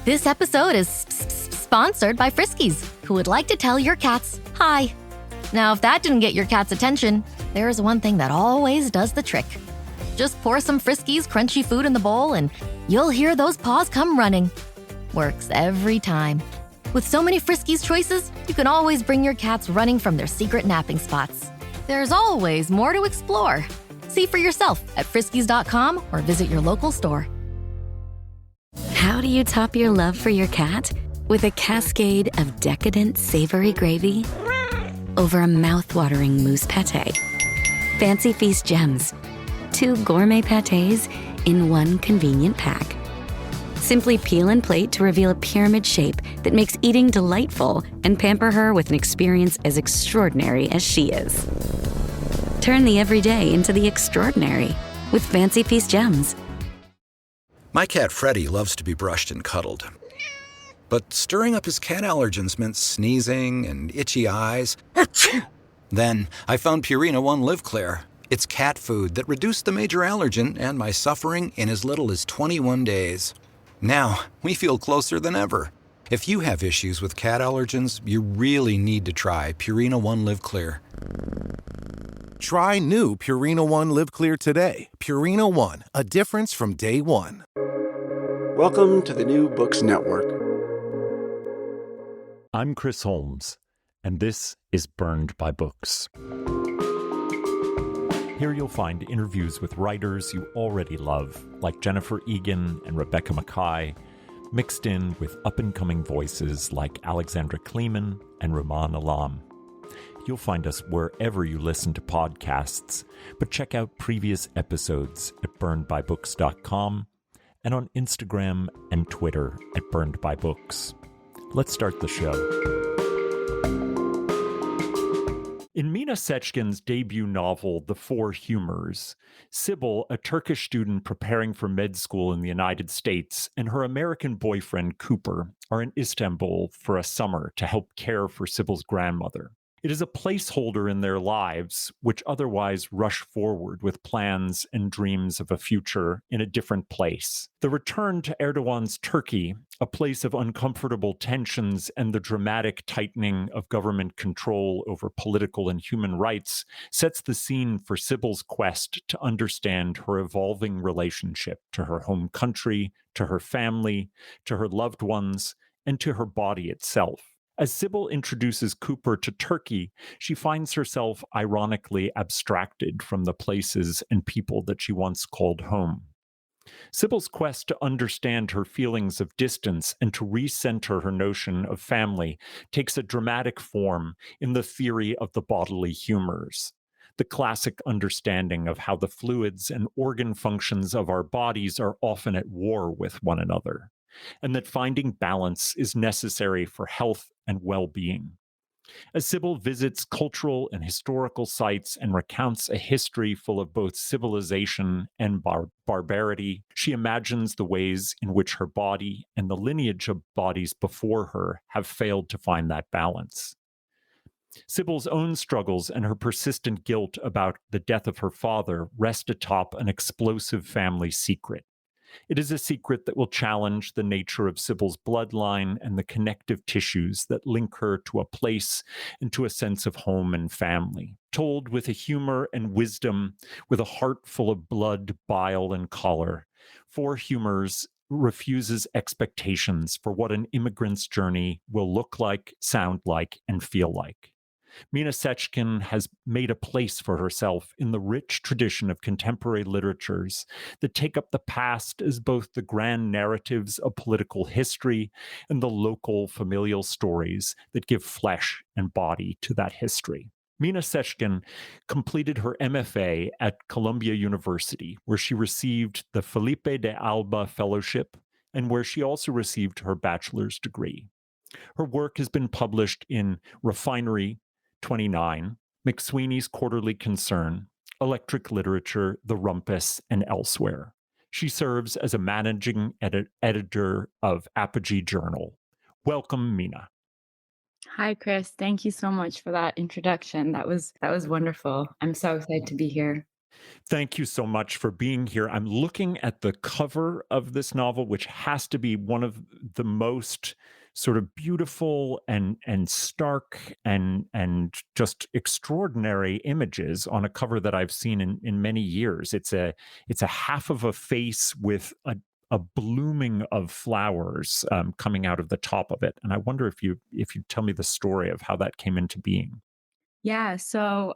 This episode is sponsored by Friskies, who would like to tell your cats hi. Now, if that didn't get your cat's attention, there is one thing that always does the trick. Just pour some Friskies crunchy food in the bowl and you'll hear those paws come running. Works every time. With so many Friskies choices, you can always bring your cats running from their secret napping spots. There's always more to explore. See for yourself at friskies.com or visit your local store. How do you top your love for your cat? With a cascade of decadent savory gravy over a mouth-watering mousse pâté. Fancy Feast gems. 2 gourmet pâtés in one convenient pack. Simply peel and plate to reveal a pyramid shape that makes eating delightful and pamper her with an experience as extraordinary as she is. Turn the everyday into the extraordinary with Fancy Feast gems. My cat Freddie loves to be brushed and cuddled. But stirring up his cat allergens meant sneezing and itchy eyes. Then I found Purina One Live Clear. It's cat food that reduced the major allergen and my suffering in as little as 21 days. Now, we feel closer than ever. If you have issues with cat allergens, you really need to try Purina One Live Clear. Try new Purina One Live Clear today. Purina One, a difference from day one. Welcome to the New Books Network. I'm Chris Holmes, and this is Burned by Books. Here you'll find interviews with writers you already love, like Jennifer Egan and Rebecca Mackay, mixed in with up-and-coming voices like Alexandra Kleeman and Rumaan Alam. You'll find us wherever you listen to podcasts, but check out previous episodes at burnedbybooks.com and on Instagram and Twitter at burnedbybooks. Let's start the show. In Mina Seçkin's debut novel, The Four Humors, Sibel, a Turkish student preparing for med school in the United States, and her American boyfriend, Cooper, are in Istanbul for a summer to help care for Sibel's grandmother. It is a placeholder in their lives, which otherwise rush forward with plans and dreams of a future in a different place. The return to Erdogan's Turkey, a place of uncomfortable tensions and the dramatic tightening of government control over political and human rights, sets the scene for Sibel's quest to understand her evolving relationship to her home country, to her family, to her loved ones, and to her body itself. As Sibel introduces Cooper to Turkey, she finds herself ironically abstracted from the places and people that she once called home. Sibel's quest to understand her feelings of distance and to recenter her notion of family takes a dramatic form in the theory of the bodily humors, the classic understanding of how the fluids and organ functions of our bodies are often at war with one another, and that finding balance is necessary for health and well-being. As Sibel visits cultural and historical sites and recounts a history full of both civilization and barbarity, she imagines the ways in which her body and the lineage of bodies before her have failed to find that balance. Sibel's own struggles and her persistent guilt about the death of her father rest atop an explosive family secret. It is a secret that will challenge the nature of Sibel's bloodline and the connective tissues that link her to a place and to a sense of home and family. Told with a humor and wisdom, with a heart full of blood, bile, and choler, Four Humors refuses expectations for what an immigrant's journey will look like, sound like, and feel like. Mina Seçkin has made a place for herself in the rich tradition of contemporary literatures that take up the past as both the grand narratives of political history and the local familial stories that give flesh and body to that history. Mina Seçkin completed her MFA at Columbia University, where she received the Felipe de Alba Fellowship and where she also received her bachelor's degree. Her work has been published in Refinery 29, McSweeney's Quarterly Concern, Electric Literature, The Rumpus, and elsewhere. She serves as a managing editor of Apogee Journal. Welcome, Mina. Hi, Chris. Thank you so much for that introduction. That was wonderful. I'm so excited to be here. Thank you so much for being here. I'm looking at the cover of this novel, which has to be one of the most sort of beautiful and stark and just extraordinary images on a cover that I've seen in many years. It's a half of a face with a blooming of flowers coming out of the top of it. And I wonder if you tell me the story of how that came into being. Yeah, so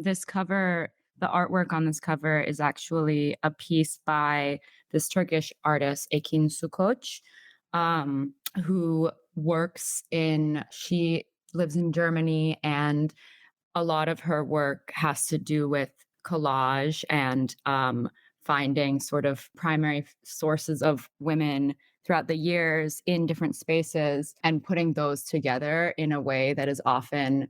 this cover, the artwork on this cover is actually a piece by this Turkish artist, Ekin Sukoç, who she lives in Germany, and a lot of her work has to do with collage and finding sort of primary sources of women throughout the years in different spaces and putting those together in a way that is often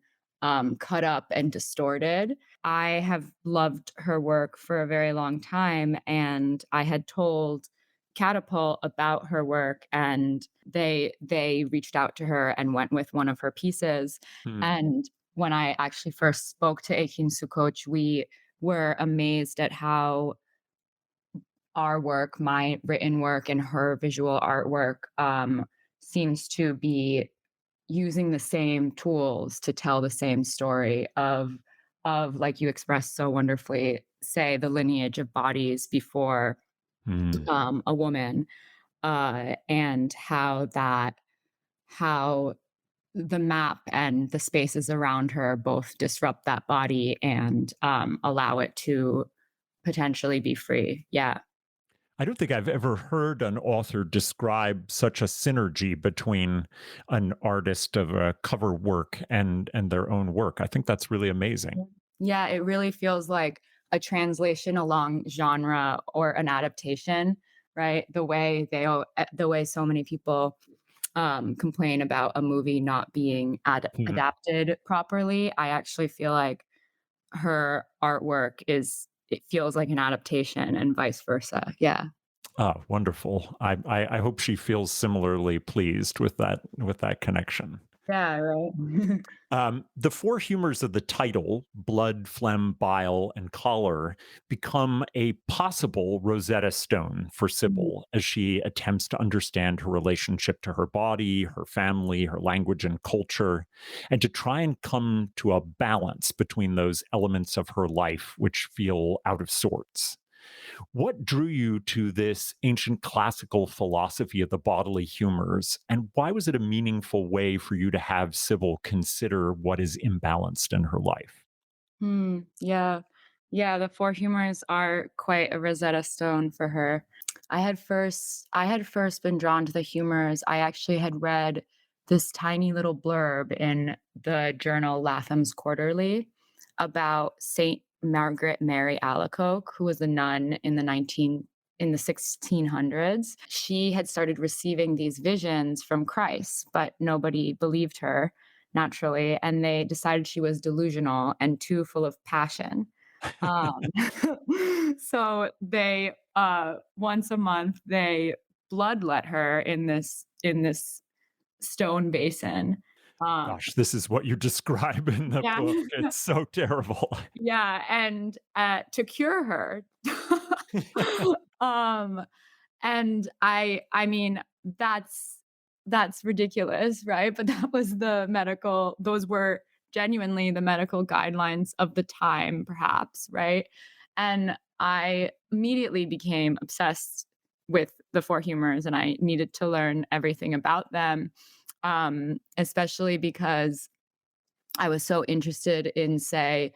cut up and distorted. I have loved her work for a very long time, and I had told Catapult about her work, and they reached out to her and went with one of her pieces. Hmm. And when I actually first spoke to Ekin Sukoç, we were amazed at how our work, my written work and her visual artwork, seems to be using the same tools to tell the same story of like you expressed so wonderfully, say the lineage of bodies before Hmm. a woman, and how the map and the spaces around her both disrupt that body and allow it to potentially be free. Yeah. I don't think I've ever heard an author describe such a synergy between an artist of a cover work and their own work. I think that's really amazing. Yeah, it really feels like a translation along genre or an adaptation, right? The way so many people complain about a movie not being Mhm. adapted properly. I actually feel like her artwork it feels like an adaptation and vice versa. Yeah. Oh, wonderful. I hope she feels similarly pleased with that connection. Yeah, right. The four humors of the title, blood, phlegm, bile, and choler, become a possible Rosetta Stone for Mhm. Sybil as she attempts to understand her relationship to her body, her family, her language, and culture, and to try and come to a balance between those elements of her life which feel out of sorts. What drew you to this ancient classical philosophy of the bodily humors, and why was it a meaningful way for you to have Sybil consider what is imbalanced in her life? Yeah. Yeah, the four humors are quite a Rosetta Stone for her. I had first been drawn to the humors. I actually had read this tiny little blurb in the journal Latham's Quarterly about Saint Margaret Mary Alacoque, who was a nun in the 1600s. She had started receiving these visions from Christ, but nobody believed her naturally, and they decided she was delusional and too full of passion. Um, so they once a month they bloodlet her in this stone basin. Um, Gosh, this is what you describe in the yeah, book. It's so terrible. yeah, and to cure her. um, and I mean that's ridiculous, right? But those were genuinely the medical guidelines of the time, perhaps, right? And I immediately became obsessed with the four humors and I needed to learn everything about them, especially because I was so interested in, say,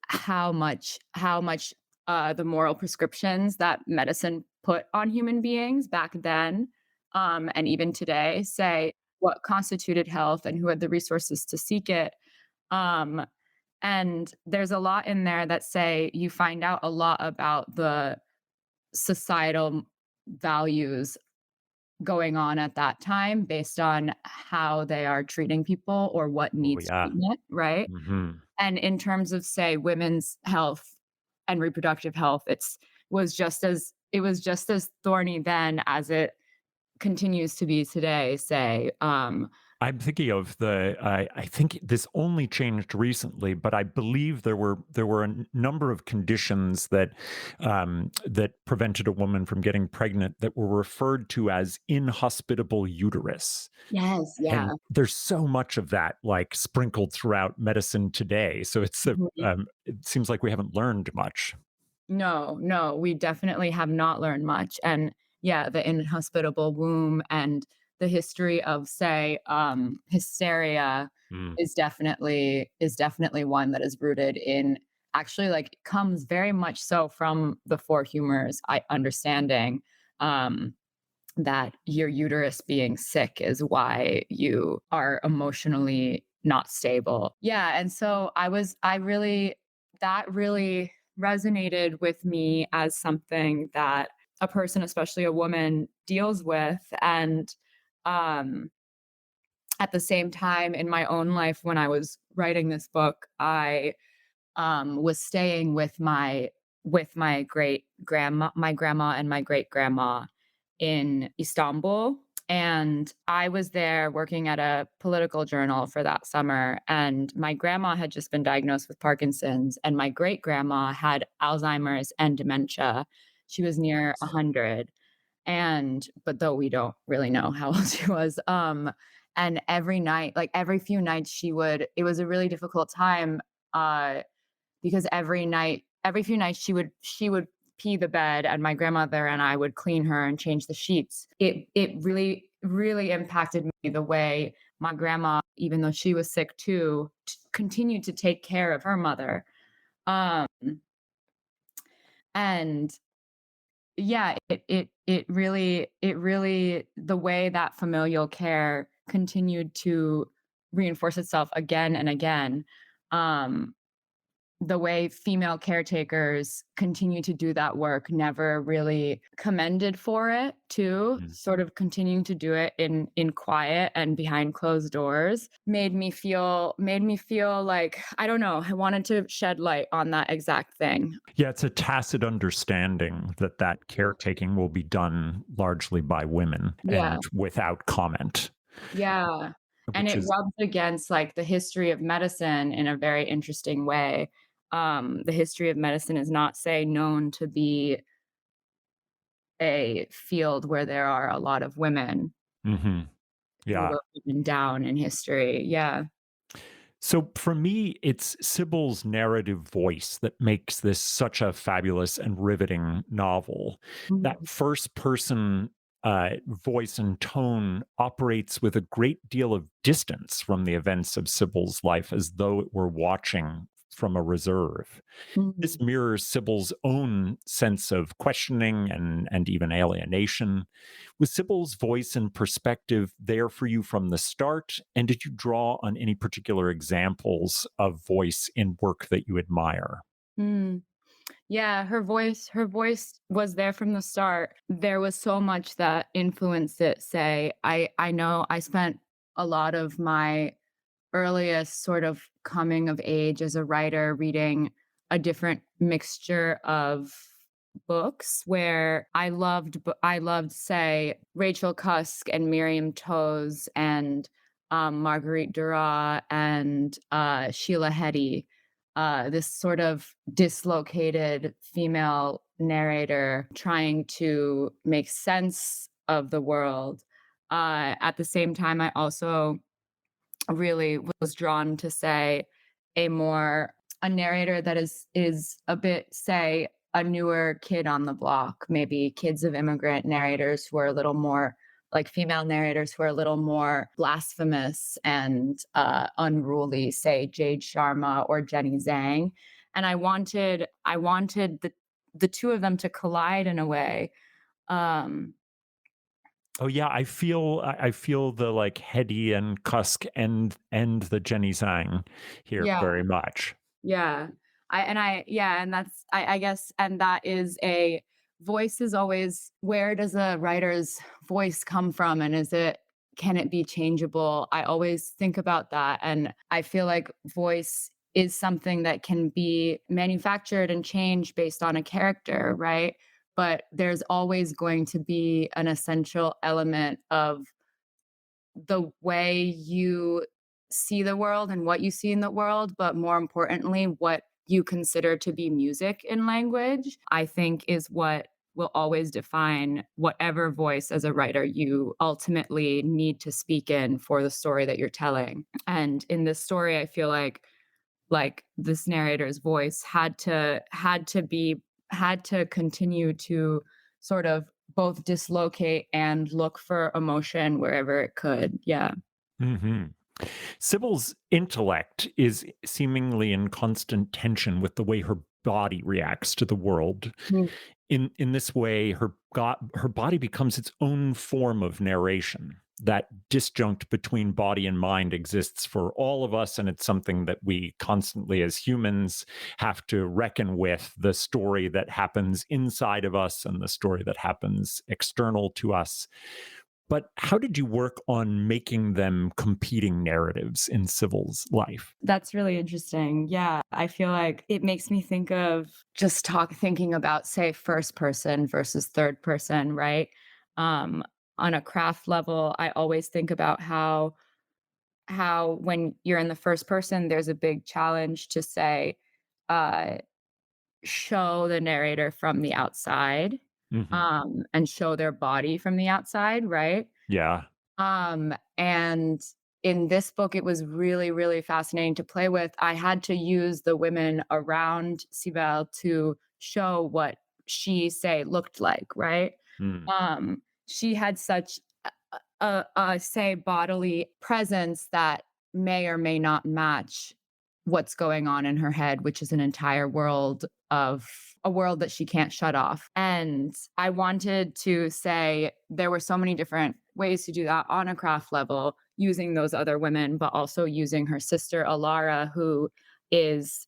how much the moral prescriptions that medicine put on human beings back then, and even today, say what constituted health and who had the resources to seek it. Um, and there's a lot in there that say you find out a lot about the societal values going on at that time based on how they are treating people or what Oh, needs yeah. treatment, right? Mhm. And in terms of, say, women's health and reproductive health, it was just as thorny then as it continues to be today, say, I'm thinking of I think this only changed recently, but I believe there were a number of conditions that prevented a woman from getting pregnant that were referred to as inhospitable uterus. Yes, yeah. And there's so much of that, like, sprinkled throughout medicine today. So it seems like we haven't learned much. No, no, we definitely have not learned much, and yeah, the inhospitable womb and the history of, say, hysteria Mm, is definitely one that is rooted in actually, like, comes very much so from the four humors, I understanding, um, that your uterus being sick is why you are emotionally not stable. Yeah, and so I really that really resonated with me as something that a person, especially a woman, deals with. And um, at the same time, in my own life, when I was writing this book, I was staying with my great grandma, my grandma, and my great grandma in Istanbul. And I was there working at a political journal for that summer. And my grandma had just been diagnosed with Parkinson's, and my great grandma had Alzheimer's and dementia. She was near 100. And, but though we don't really know how old she was. And every night, like every few nights, it was a really difficult time. Uh, because every few nights she would pee the bed, and my grandmother and I would clean her and change the sheets. It really impacted me the way my grandma, even though she was sick too, continued to take care of her mother. Um, and yeah, it really the way that familial care continued to reinforce itself again and again. Um, the way female caretakers continue to do that work, never really commended for it too, mm. sort of continuing to do it in quiet and behind closed doors, made me feel like, I don't know, I wanted to shed light on that exact thing. Yeah, it's a tacit understanding that that caretaking will be done largely by women Yeah. and without comment, Yeah. And which it is rubs against, like, the history of medicine in a very interesting way. The history of medicine is not, say, known to be a field where there are a lot of women mhm, who yeah. were written down in history. Yeah. So for me, it's Sibel's narrative voice that makes this such a fabulous and riveting novel. That Mhm. first person voice and tone operates with a great deal of distance from the events of Sibel's life, as though it were watching from a reserve. This Mhm. mirrors Sibel's own sense of questioning and even alienation. Was Sibel's voice and perspective there for you from the start? And did you draw on any particular examples of voice in work that you admire? Mm. Yeah, her voice was there from the start. There was so much that influenced it, say. I know I spent a lot of my earliest sort of coming of age as a writer reading a different mixture of books where I loved, say, Rachel Cusk and Miriam Toews and Marguerite Duras and Sheila Heti, this sort of dislocated female narrator trying to make sense of the world. At the same time, I also really was drawn to, say, a narrator that is a bit, say, a newer kid on the block, maybe kids of immigrant narrators who are a little more like female narrators who are a little more blasphemous and unruly, say Jade Sharma or Jenny Zhang. And I wanted the two of them to collide in a way. Um, Oh yeah, I feel the like Hedy and Cusk and the Jenny Zhang here yeah. very much. Yeah. And that's I guess, and that is a voice is always, where does a writer's voice come from, and can it be changeable? I always think about that, and I feel like voice is something that can be manufactured and changed based on a character, right? But there's always going to be an essential element of the way you see the world and what you see in the world, but more importantly, what you consider to be music in language, I think is what will always define whatever voice as a writer you ultimately need to speak in for the story that you're telling. And in this story, I feel like this narrator's voice had to continue to sort of both dislocate and look for emotion wherever it could. Yeah. Hmm. Sibel's intellect is seemingly in constant tension with the way her body reacts to the world. Mm. In this way, her body becomes its own form of narration. That disjunct between body and mind exists for all of us, and it's something that we constantly, as humans, have to reckon with: the story that happens inside of us and the story that happens external to us. But how did you work on making them competing narratives in Sibel's life? That's really interesting. Yeah, I feel like it makes me think of just thinking about, say, first person versus third person, right? Um, on a craft level, I always think about how when you're in the first person, there's a big challenge to say, uh, show the narrator from the outside, Hmm. and show their body from the outside, right? Yeah. And in this book, it was really, really fascinating to play with. I had to use the women around Sibel to show what she, say, looked like, right? Mm. She had such say, bodily presence that may or may not match what's going on in her head, which is an entire world of a world that she can't shut off. And I wanted to say there were so many different ways to do that on a craft level, using those other women, but also using her sister Alara, who is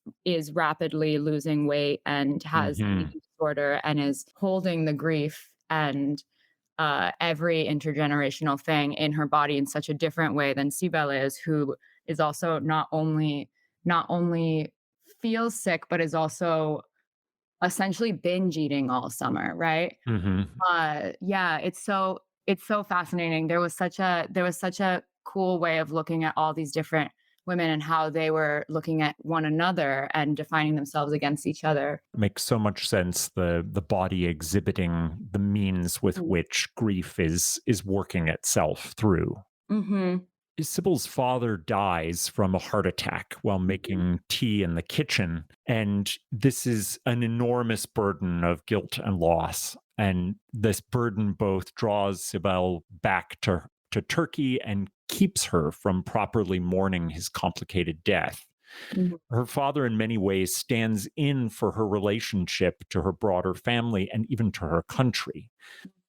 rapidly losing weight and has an Hmm. eating disorder and is holding the grief and every intergenerational thing in her body in such a different way than Sibel is, who is also not only feels sick, but is also essentially binge eating all summer, right? Hmm. Yeah, it's so fascinating. There was such a cool way of looking at all these different women and how they were looking at one another and defining themselves against each other. Makes so much sense. The body exhibiting the means with which grief is working itself through. Mm-hmm. Sybil's father dies from a heart attack while making tea in the kitchen. And this is an enormous burden of guilt and loss. And this burden both draws Sibel back to Turkey and keeps her from properly mourning his complicated death. Mm-hmm. Her father, in many ways, stands in for her relationship to her broader family and even to her country.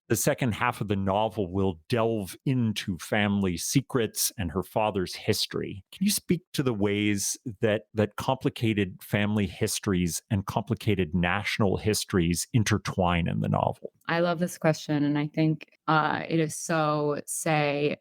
The second half of the novel will delve into family secrets and her father's history. Can you speak to the ways that complicated family histories and complicated national histories intertwine in the novel? I love this question, and I think it is so, say,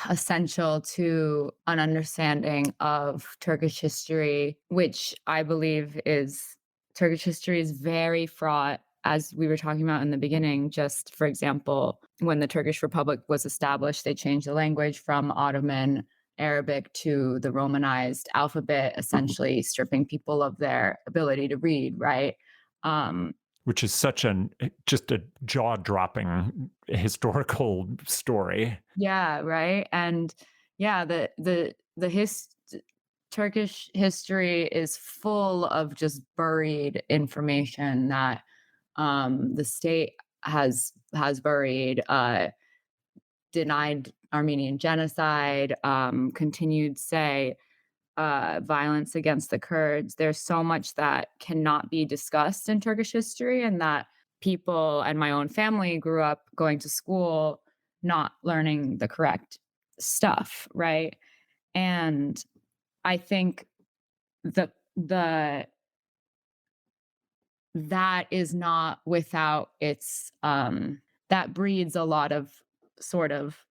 essential to an understanding of Turkish history, which I believe is Turkish history is very fraught, as we were talking about in the beginning. Just for example, when the Turkish Republic was established, they changed the language from Ottoman Arabic to the Romanized alphabet, essentially stripping people of their ability to read, right? Um, Which is such just a jaw-dropping historical story. Yeah, right. And yeah, Turkish history is full of just buried information that the state has buried, denied Armenian genocide, continued, say, violence against the Kurds. There's so much that cannot be discussed in Turkish history, and that people and my own family grew up going to school not learning the correct stuff, right? And I think the that is not without its that breeds a lot of sort of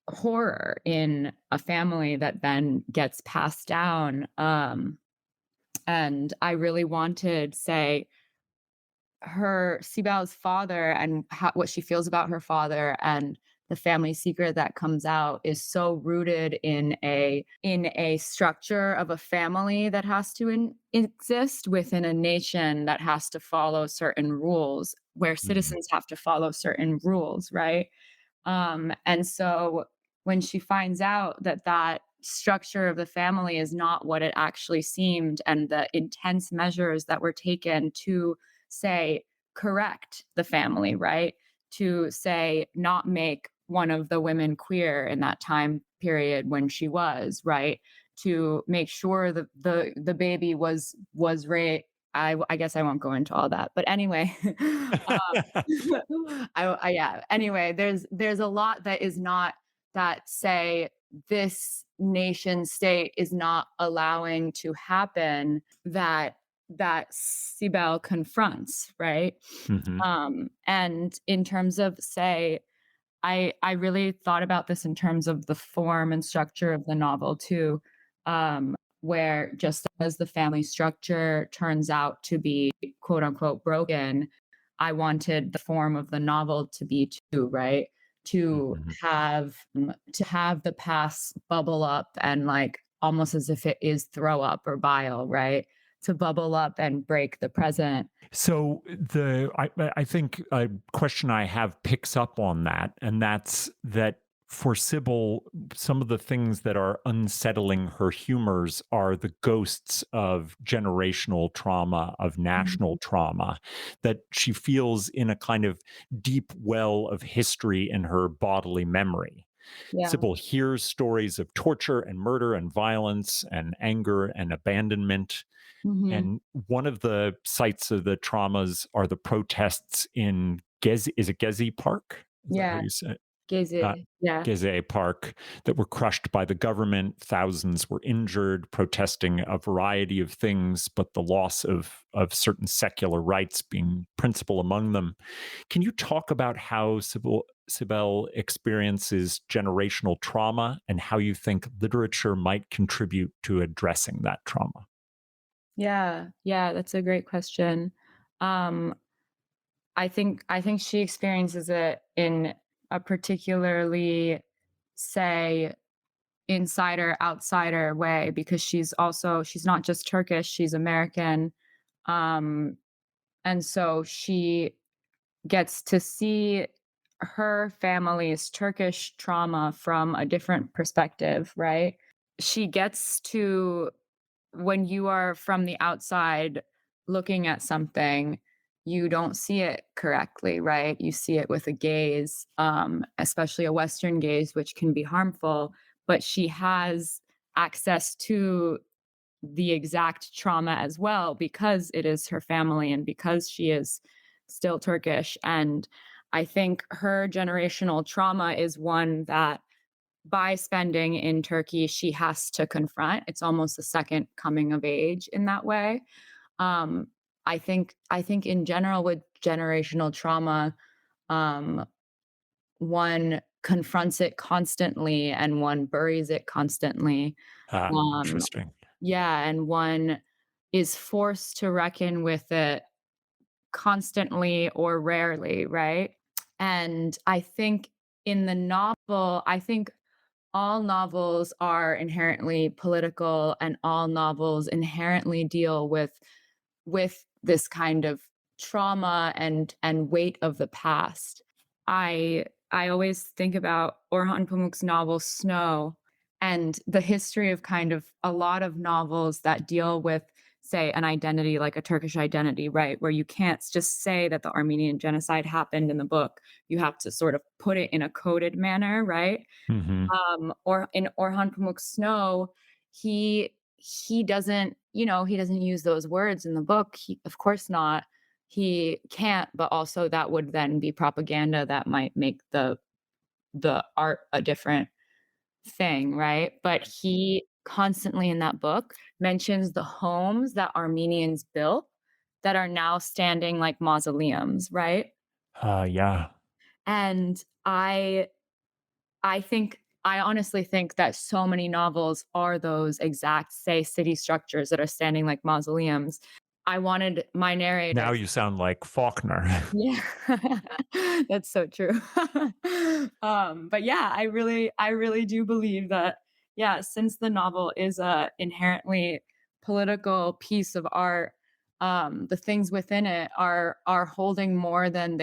horror in a family that then gets passed down. And I really wanted, say, her Sibel's father and what she feels about her father and the family secret that comes out is so rooted in a structure of a family that has to exist within a nation that has to follow certain rules, where citizens have to follow certain rules, right? And so when she finds out that that structure of the family is not what it actually seemed, and the intense measures that were taken to say correct the family, right? To say not make one of the women queer in that time period when she was, right? To make sure that the baby was raised. I guess I won't go into all that, but anyway, yeah. Anyway, there's a lot that is not, that say this nation state is not allowing to happen, that Sibel confronts, right? Mhm. And in terms of, say, I really thought about this in terms of the form and structure of the novel too, where just as the family structure turns out to be quote unquote broken, I wanted the form of the novel to be too, right? To Mhm. have the past bubble up, and like almost as if it is throw up or bile, right? To bubble up and break the present. So I think a question I have picks up on that, and that's that for Sybil, some of the things that are unsettling her humors are the ghosts of generational trauma, of national Mhm. trauma, that she feels in a kind of deep well of history in her bodily memory. Yeah. Sybil hears stories of torture and murder and violence and anger and abandonment. Mhm. And one of the sites of the traumas are the protests in Gezi. Is it Gezi Park? Is that how Yeah. you say it? Uh, Gezi. Yeah. Gezi Park, that were crushed by the government. Thousands were injured, protesting a variety of things, but the loss of certain secular rights being principal among them. Can you talk about how Sibel experiences generational trauma and how you think literature might contribute to addressing that trauma? Yeah, yeah, that's a great question. Um, I think she experiences it in a particularly, say, insider outsider way, because she's not just Turkish, she's American. Um, and so she gets to see her family's Turkish trauma from a different perspective, right? She gets to, when you are from the outside looking at something, you don't see it correctly, right? You see it with a gaze, especially a Western gaze, which can be harmful. But she has access to the exact trauma as well, because it is her family and because she is still Turkish. And I think her generational trauma is one that, by spending in Turkey, she has to confront. It's almost a second coming of age in that way. Um, I think in general with generational trauma, um, one confronts it constantly and one buries it constantly. Ah, Um, interesting. yeah, and one is forced to reckon with it constantly or rarely, right? And I think in the novel, I think all novels are inherently political, and all novels inherently deal with this kind of trauma and weight of the past. I always think about Orhan Pamuk's novel Snow, and the history of kind of a lot of novels that deal with, say, an identity like a Turkish identity, right? Where you can't just say that the Armenian genocide happened in the book. You have to sort of put it in a coded manner, right? Mhm. Or in Orhan Pamuk's Snow, he doesn't, he doesn't use those words in the book. Of course not. He can't, but also that would then be propaganda that might make the art a different thing, right? But he constantly in that book mentions the homes that Armenians built that are now standing like mausoleums, right? Yeah. And I honestly think that so many novels are those exact, say, city structures that are standing like mausoleums. I wanted my narrator. Now you sound like Faulkner. Yeah, that's so true. But yeah, I really do believe that, yeah, since the novel is a inherently political piece of art, the things within it are holding more than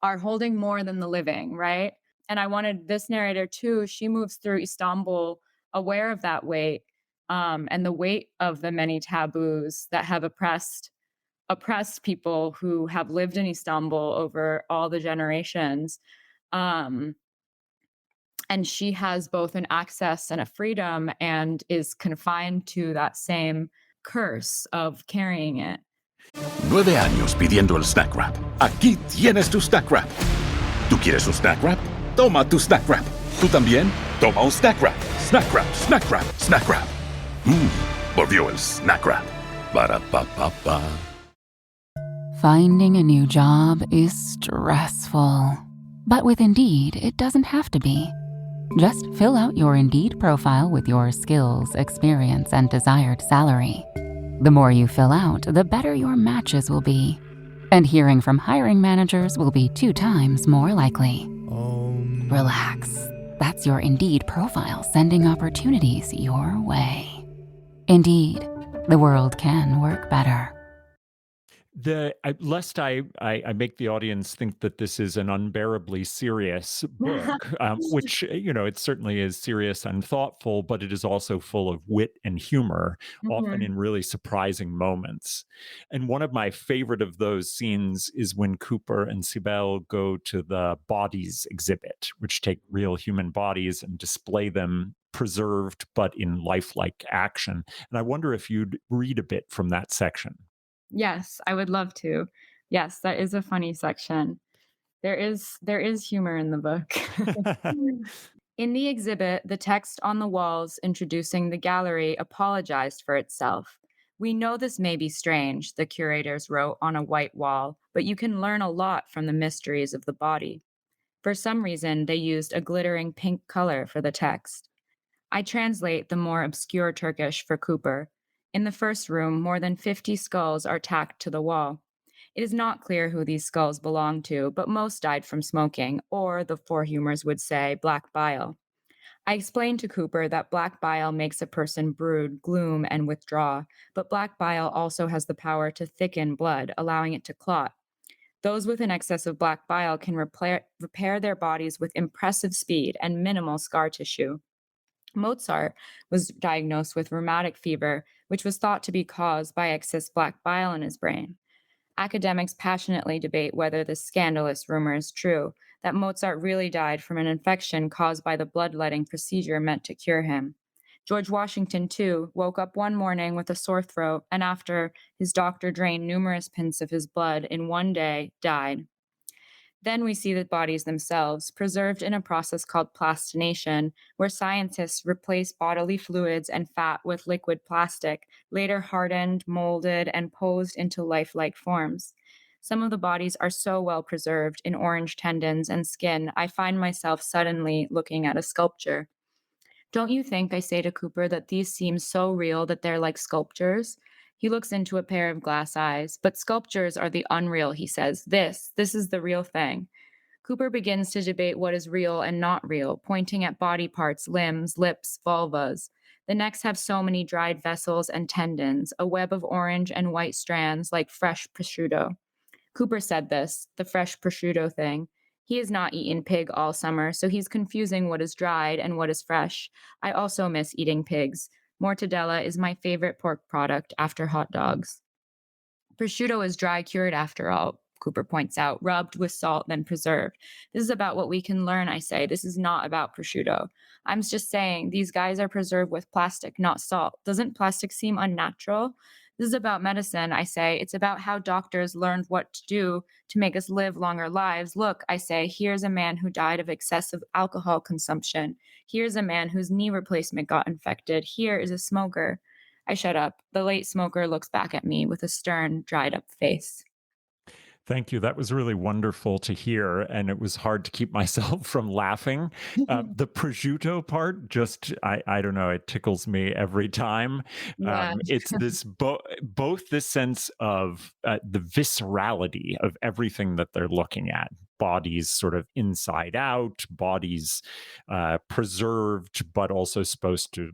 are holding more than the living, right? And I wanted this narrator too. She moves through Istanbul aware of that weight, and the weight of the many taboos that have oppressed people who have lived in Istanbul over all the generations. Um, and she has both an access and a freedom and is confined to that same curse of carrying it. 9 años pidiendo el snack wrap. Aquí tienes tu snack wrap. ¿Tú quieres un snack wrap? Toma tu snack wrap. ¿Tú también? Toma un snack wrap. Snack wrap, snack wrap, snack wrap. Volvió el snack wrap. Para pa pa pa. Finding a new job is stressful. But with Indeed, it doesn't have to be. Just fill out your Indeed profile with your skills, experience, and desired salary. The more you fill out, the better your matches will be. And hearing from hiring managers will be 2 times more likely. Relax. That's your Indeed profile sending opportunities your way. Indeed, the world can work better. Lest I make the audience think that this is an unbearably serious book, which, it certainly is serious and thoughtful, but it is also full of wit and humor, often in really surprising moments. And one of my favorite of those scenes is when Cooper and Sibel go to the bodies exhibit, which take real human bodies and display them preserved but in lifelike action. And I wonder if you'd read a bit from that section. Yes, I would love to. Yes, that is a funny section. There is humor in the book. In the exhibit, the text on the walls introducing the gallery apologized for itself. We know this may be strange, the curators wrote on a white wall, but you can learn a lot from the mysteries of the body. For some reason, they used a glittering pink color for the text. I translate the more obscure Turkish for Cooper. In the first room, more than 50 skulls are tacked to the wall. It is not clear who these skulls belong to, but most died from smoking, or, the four humors would say, black bile. I explained to Cooper that black bile makes a person brood, gloom, and withdraw, but black bile also has the power to thicken blood, allowing it to clot. Those with an excess of black bile can repair their bodies with impressive speed and minimal scar tissue. Mozart was diagnosed with rheumatic fever, which was thought to be caused by excess black bile in his brain. Academics passionately debate whether this scandalous rumor is true, that Mozart really died from an infection caused by the bloodletting procedure meant to cure him. George Washington, too, woke up one morning with a sore throat and after his doctor drained numerous pints of his blood in one day, died. Then we see the bodies themselves, preserved in a process called plastination, where scientists replace bodily fluids and fat with liquid plastic, later hardened, molded, and posed into lifelike forms. Some of the bodies are so well preserved in orange tendons and skin, I find myself suddenly looking at a sculpture. Don't you think, I say to Cooper, that these seem so real that they're like sculptures? He looks into a pair of glass eyes. But sculptures are the unreal, he says. This is the real thing. Cooper begins to debate what is real and not real, pointing at body parts, limbs, lips, vulvas. The necks have so many dried vessels and tendons, a web of orange and white strands like fresh prosciutto. Cooper said this, the fresh prosciutto thing. He has not eaten pig all summer, so he's confusing what is dried and what is fresh. I also miss eating pigs. Mortadella is my favorite pork product after hot dogs. Prosciutto is dry cured after all, Cooper points out, rubbed with salt, then preserved. This is about what we can learn, I say. This is not about prosciutto. I'm just saying, these guys are preserved with plastic, not salt. Doesn't plastic seem unnatural? This is about medicine, I say. It's about how doctors learned what to do to make us live longer lives. Look, I say, here's a man who died of excessive alcohol consumption. Here's a man whose knee replacement got infected. Here is a smoker. I shut up. The late smoker looks back at me with a stern, dried-up face. Thank you. That was really wonderful to hear. And it was hard to keep myself from laughing. The prosciutto part, just, I don't know, it tickles me every time. Yeah. It's this both this sense of the viscerality of everything that they're looking at. Bodies sort of inside out, bodies preserved, but also supposed to,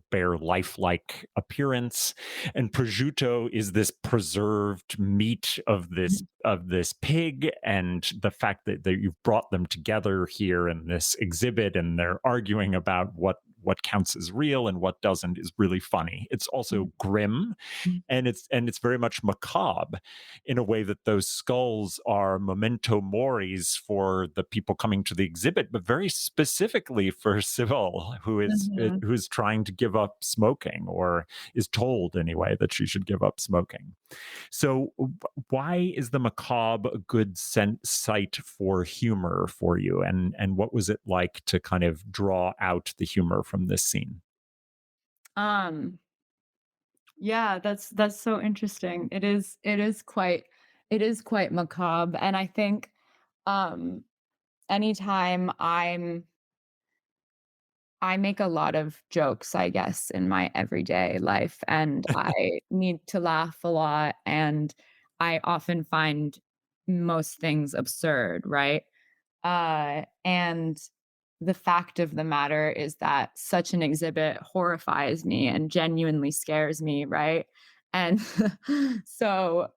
bear lifelike appearance. And prosciutto is this preserved meat of this pig, and the fact that you've brought them together here in this exhibit, and they're arguing about what counts as real and what doesn't is really funny. It's also grim, and it's very much macabre in a way that those skulls are memento moris for the people coming to the exhibit, but very specifically for Sibel, who's trying to give up smoking, or is told anyway that she should give up smoking. So why is the macabre a good site for humor for you? And what was it like to kind of draw out the humor from this scene? Um, yeah, that's so interesting. It is quite macabre. And I think um anytime I make a lot of jokes, I guess, in my everyday life, and I need to laugh a lot, and I often find most things absurd, right? And the fact of the matter is that such an exhibit horrifies me and genuinely scares me, right? And so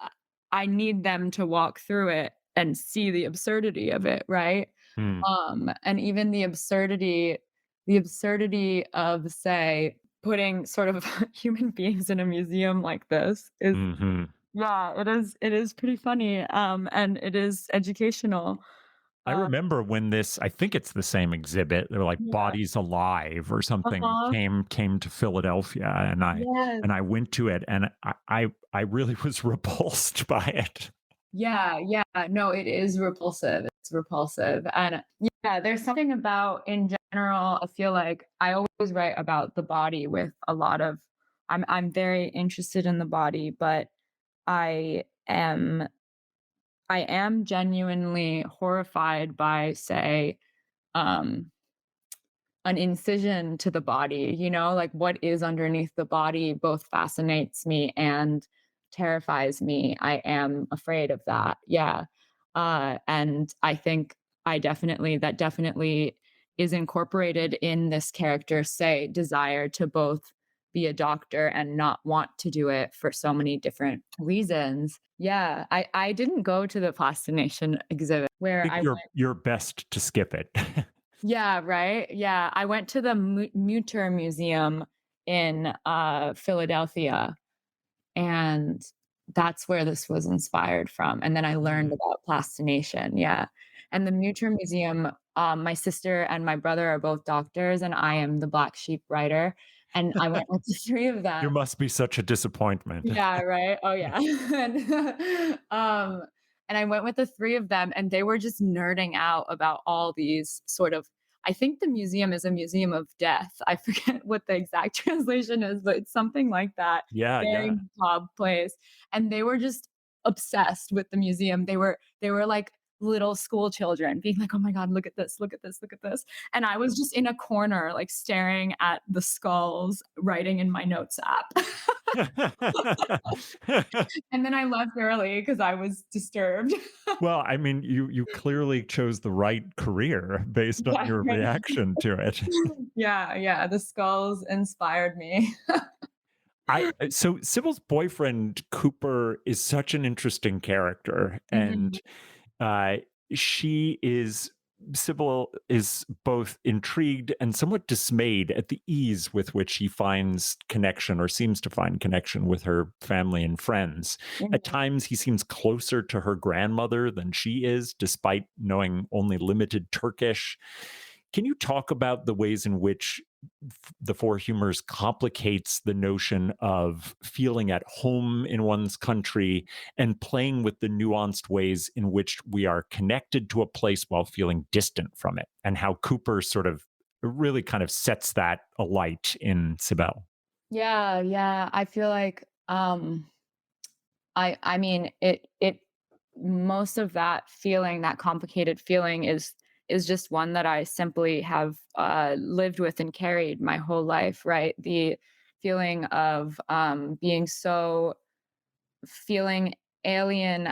I I need them to walk through it and see the absurdity of it, right? Hmm. And even the absurdity of, say, putting sort of human beings in a museum like this is, Hmm. yeah, it is pretty funny, and it is educational. I Uh, remember when I think it's the same exhibit, they're like yeah. Bodies Alive or something, Uh-huh. came to Philadelphia, and Yes. I went to it, and I really was repulsed by it. Yeah, yeah. No, it is repulsive. It's repulsive. And yeah, there's something about, in general, I feel like I always write about the body with a lot of, I'm very interested in the body, but I am I am genuinely horrified by, say, um an incision to the body, like what is underneath the body both fascinates me and terrifies me. I am afraid of that. Yeah. And I think that definitely is incorporated in this character's, say, desire to both be a doctor and not want to do it for so many different reasons. Yeah. I didn't go to the plastination exhibit I where think I you're best to skip it. yeah, right? Yeah, I went to the Mutter Museum in, Philadelphia, and that's where this was inspired from, and then I learned about plastination, yeah, and the Mutter Museum, my sister and my brother are both doctors, and I am the black sheep writer, and I went with the 3 of You them. must be such a disappointment. Yeah, right? Oh, yeah. And I went with the 3 of them, and they were just nerding out about all these sort of, I think the museum is a museum of death. I forget what the exact translation is, but it's something like that. Yeah, Very yeah. macabre place. And they were just obsessed with the museum. They were like little school children being like, "Oh my god, look at this, look at this, look at this." And I was just in a corner, like, staring at the skulls, writing in my notes app. And then I left early because I was disturbed. Well, I mean, you clearly chose the right career based on Yeah, your right. reaction to it. Yeah, yeah, the skulls inspired me. So Sybil's boyfriend Cooper is such an interesting character, Mhm. and uh, she is Sybil is both intrigued and somewhat dismayed at the ease with which he finds connection, or seems to find connection, with her family and friends. At Mhm. times, he seems closer to her grandmother than she is, despite knowing only limited Turkish. Can you talk about the ways in which the Four Humors complicates the notion of feeling at home in one's country and playing with the nuanced ways in which we are connected to a place while feeling distant from it, and how Cooper sort of really kind of sets that alight in Sibel? Yeah, yeah, I feel like, I mean, it most of that feeling, that complicated feeling, is just one that I simply have lived with and carried my whole life, right? The feeling of feeling alien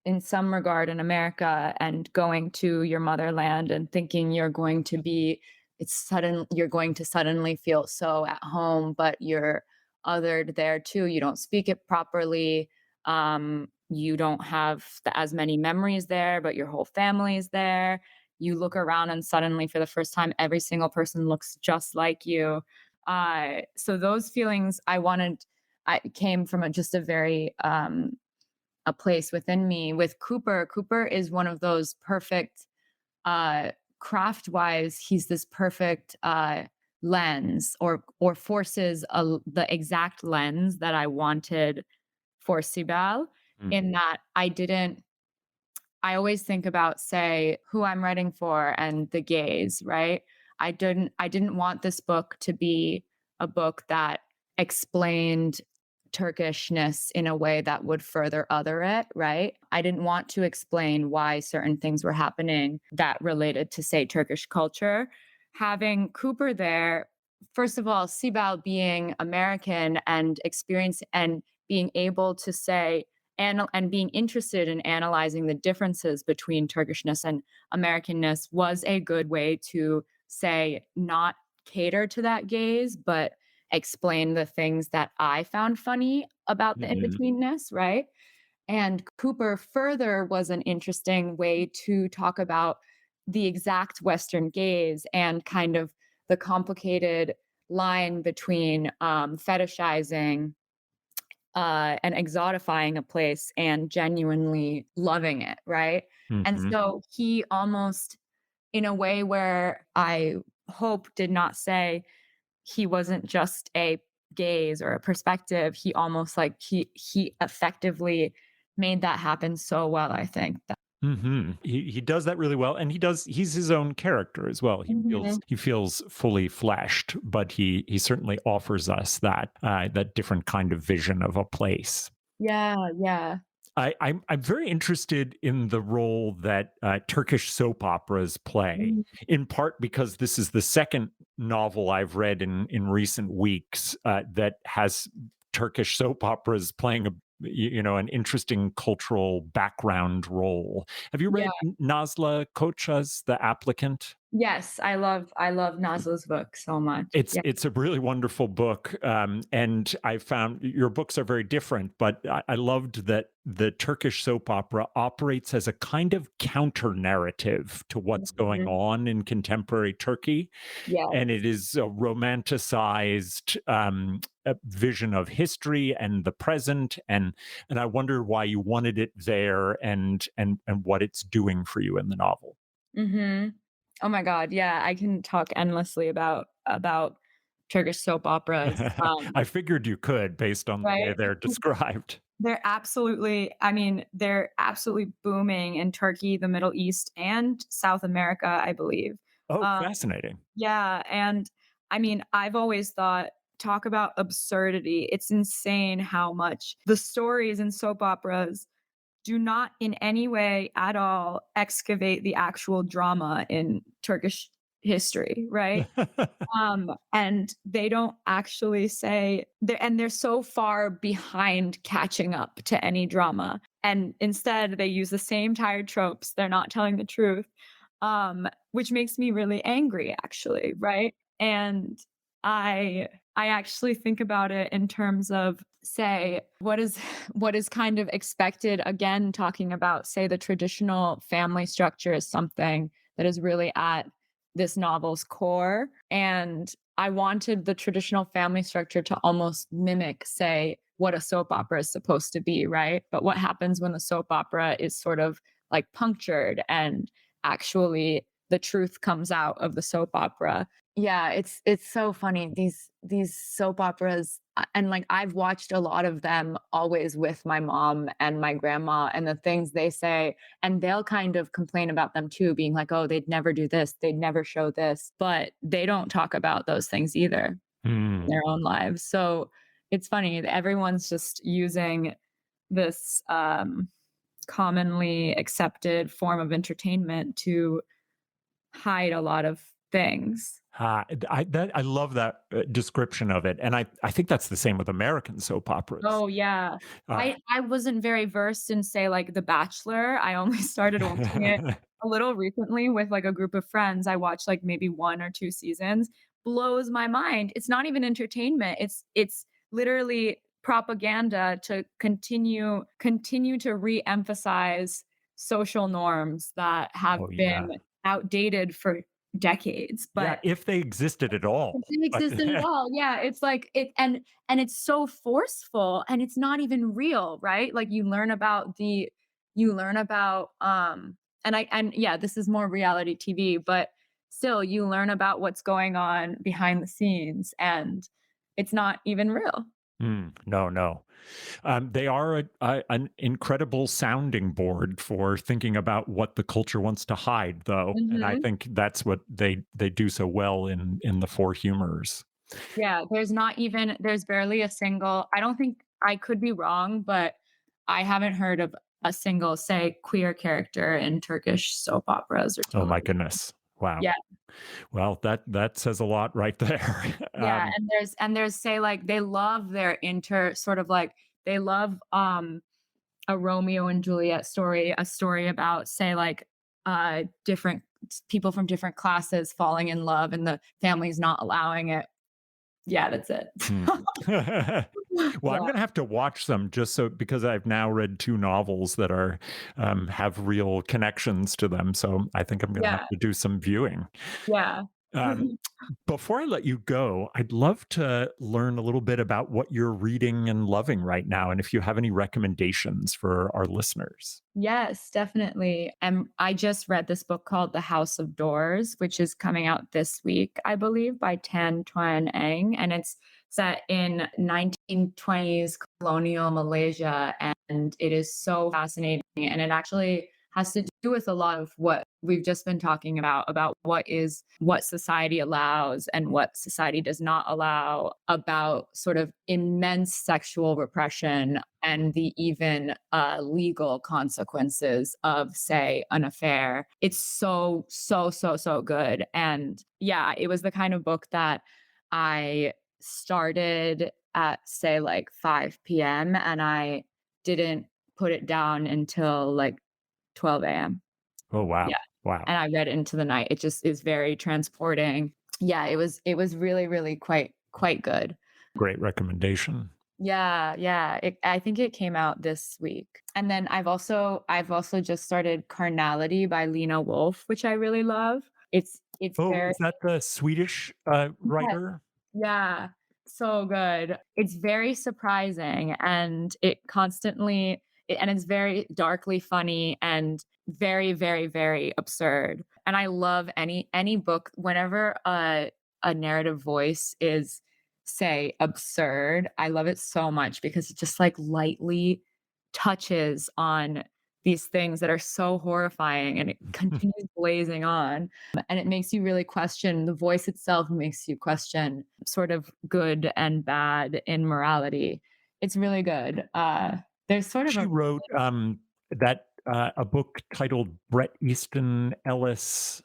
in some regard in America, and going to your motherland and thinking you're going to suddenly feel so at home, but you're othered there too. You don't speak it properly. You don't have as many memories there, but your whole family is there. You look around and suddenly for the first time, every single person looks just like you. So those feelings I came from just a very, a place within me. With Cooper, Cooper is one of those perfect, craft wise, he's this perfect lens, or forces the exact lens that I wanted for Sibel, in that I always think about, say, who I'm writing for and the gaze, right? I didn't want this book to be a book that explained Turkishness in a way that would further other it, right? I didn't want to explain why certain things were happening that related to, say, Turkish culture. Having Cooper there, first of all, Sibel being American and experience and being able to say, and being interested in analyzing the differences between Turkishness and Americanness was a good way to, say, not cater to that gaze, but explain the things that I found funny about the in-betweenness, right? And Cooper further was an interesting way to talk about the exact Western gaze and kind of the complicated line between fetishizing and exotifying a place and genuinely loving it, right? And so he almost, in a way where I hope did not say he wasn't just a gaze or a perspective, he almost like he effectively made that happen so well, I think. He does that really well, and he's his own character as well. He feels fully fleshed, but he certainly offers us that different kind of vision of a place. Yeah, yeah. I'm very interested in the role that Turkish soap operas play, in part because this is the second novel I've read in recent weeks that has Turkish soap operas playing an interesting cultural background role. Have you read Yeah. Nazlı Koça's The Applicant? Yes, I love Nazlı's book so much. Yeah. It's a really wonderful book, and I found your books are very different, but I loved that the Turkish soap opera operates as a kind of counter narrative to what's going on in contemporary Turkey, Yeah. and it is a romanticized a vision of history and the present, and I wonder why you wanted it there, and what it's doing for you in the novel. hmm Oh my God. Yeah, I can talk endlessly about Turkish soap operas. I figured you could based on the way Right? they're described. They're absolutely booming in Turkey, the Middle East, and South America, I believe. Oh, Um, fascinating. yeah, and I've always thought, talk about absurdity. It's insane how much the stories in soap operas do not in any way at all excavate the actual drama in Turkish history, right? And they don't actually say, they're so far behind catching up to any drama. And instead, they use the same tired tropes. They're not telling the truth, which makes me really angry, actually, right? And I actually think about it in terms of, say, what is kind of expected, again, talking about, say, the traditional family structure is something that is really at this novel's core. And I wanted the traditional family structure to almost mimic, say, what a soap opera is supposed to be, right? But what happens when the soap opera is sort of like punctured and actually the truth comes out of the soap opera? Yeah, it's so funny. These soap operas, and like I've watched a lot of them always with my mom and my grandma, and the things they say, and they'll kind of complain about them too, being like, "Oh, they'd never do this, they'd never show this," but they don't talk about those things either in their own lives. So it's funny that everyone's just using this commonly accepted form of entertainment to hide a lot of things. I love that description of it, and I think that's the same with American soap operas. Oh, yeah. Uh, I wasn't very versed in, say, like, The Bachelor. I only started watching it a little recently with, like, a group of friends. I watched, like, maybe 1 or 2 seasons. Blows my mind. It's not even entertainment. It's literally propaganda to continue to re-emphasize social norms that have oh yeah, been outdated for decades, yeah. but If they existed at all, it didn't but exist at all. Yeah, it's like it and it's so forceful and it's not even real, right? Like you learn about and yeah, this is more reality TV, but still you learn about what's going on behind the scenes and it's not even real. No, no. They are an incredible sounding board for thinking about what the culture wants to hide, though, and I Mhm. think that's what they do so well in the Four Humors. Yeah, there's barely a single I don't think I could be wrong, but I haven't heard of a single, say, queer character in Turkish soap operas or Oh my television. goodness! Wow. Yeah, Well, that says a lot right there. yeah, and there's say, like, they love their sort of like they love, a Romeo and Juliet story, a story about, say, like, different people from different classes falling in love and the family's not allowing it. Yeah, that's it. Hmm. Well, I'm Yeah, gonna have to watch them just so because I've now read 2 novels that are have real connections to them. So I think I'm gonna have yeah, to do some viewing. yeah. Um, Before I let you go, I'd love to learn a little bit about what you're reading and loving right now, and if you have any recommendations for our listeners. Yes, definitely. And I just read this book called The House of Doors, which is coming out this week, I believe, by Tan Truan Eng. And it's set in 1920s colonial Malaysia. And it is so fascinating. And it actually has to do with a lot of what we've just been talking about what society allows and what society does not allow, about sort of immense sexual repression and the even legal consequences of, say, an affair. It's so, so, so, so good. And yeah, it was the kind of book that I started at, say, like 5 p.m. and I didn't put it down until like 12 a.m. Oh, wow. Yeah. Wow. And I read it into the night. It just is very transporting. Yeah, it was really, really quite good. Great recommendation. Yeah, yeah. I think it came out this week. And then I've also just started Carnality by Lena Wolf, which I really love. It's Oh, very is that the Swedish, yeah, writer? yeah, so good. It's very surprising and and it's very darkly funny and very, very, very absurd. And I love any book whenever a narrative voice is, say, absurd. I love it so much because it just like lightly touches on these things that are so horrifying and it continues blazing on. And it makes you really question the voice itself, makes you question sort of good and bad in morality. It's really good. There's sort of She a wrote, that, a book titled Bret Easton Ellis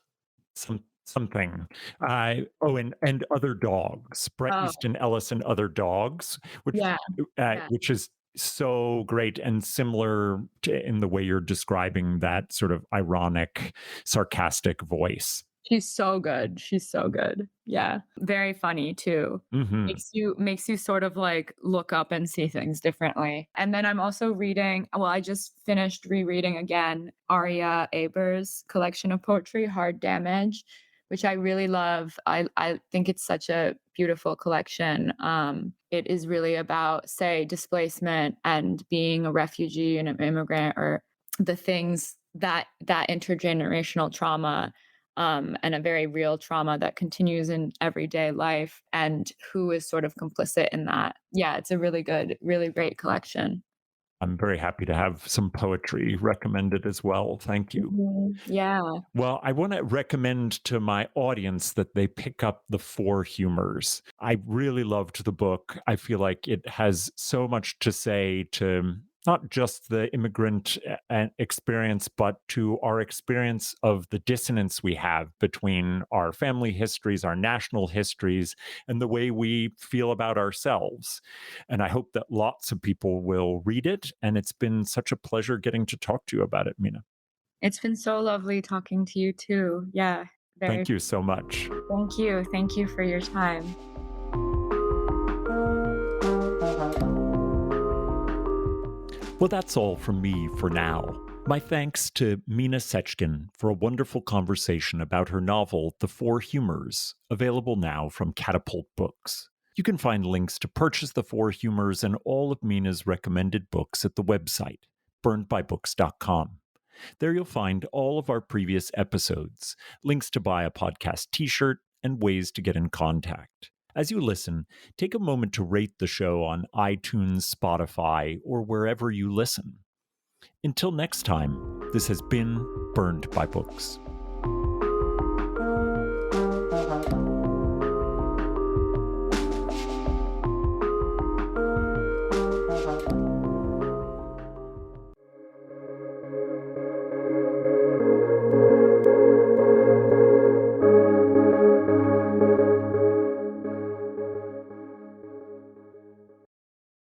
something. And Other Dogs. Bret oh, Easton Ellis and Other Dogs, yeah, yeah. which is so great and similar to in the way you're describing that sort of ironic, sarcastic voice. She's so good. She's so good. Yeah. Very funny too. Mhm. Makes you sort of like look up and see things differently. And then I'm also I just finished rereading again Aria Eber's collection of poetry, Hard Damage, which I really love. I think it's such a beautiful collection. It is really about, say, displacement and being a refugee and an immigrant, or the things that intergenerational trauma, and a very real trauma that continues in everyday life, and who is sort of complicit in that. Yeah, it's a really good, really great collection. I'm very happy to have some poetry recommended as well. Thank you. Yeah. Well, I want to recommend to my audience that they pick up The Four Humors. I really loved the book. I feel like it has so much to say to not just the immigrant experience, but to our experience of the dissonance we have between our family histories, our national histories, and the way we feel about ourselves. And I hope that lots of people will read it. And it's been such a pleasure getting to talk to you about it, Mina. It's been so lovely talking to you too. Yeah. Thank you so much. Thank you. Thank you for your time. Well, that's all from me for now. My thanks to Mina Seçkin for a wonderful conversation about her novel, The Four Humors, available now from Catapult Books. You can find links to purchase The Four Humors and all of Mina's recommended books at the website, burnedbybooks.com. There you'll find all of our previous episodes, links to buy a podcast t-shirt, and ways to get in contact. As you listen, take a moment to rate the show on iTunes, Spotify, or wherever you listen. Until next time, this has been Burned by Books.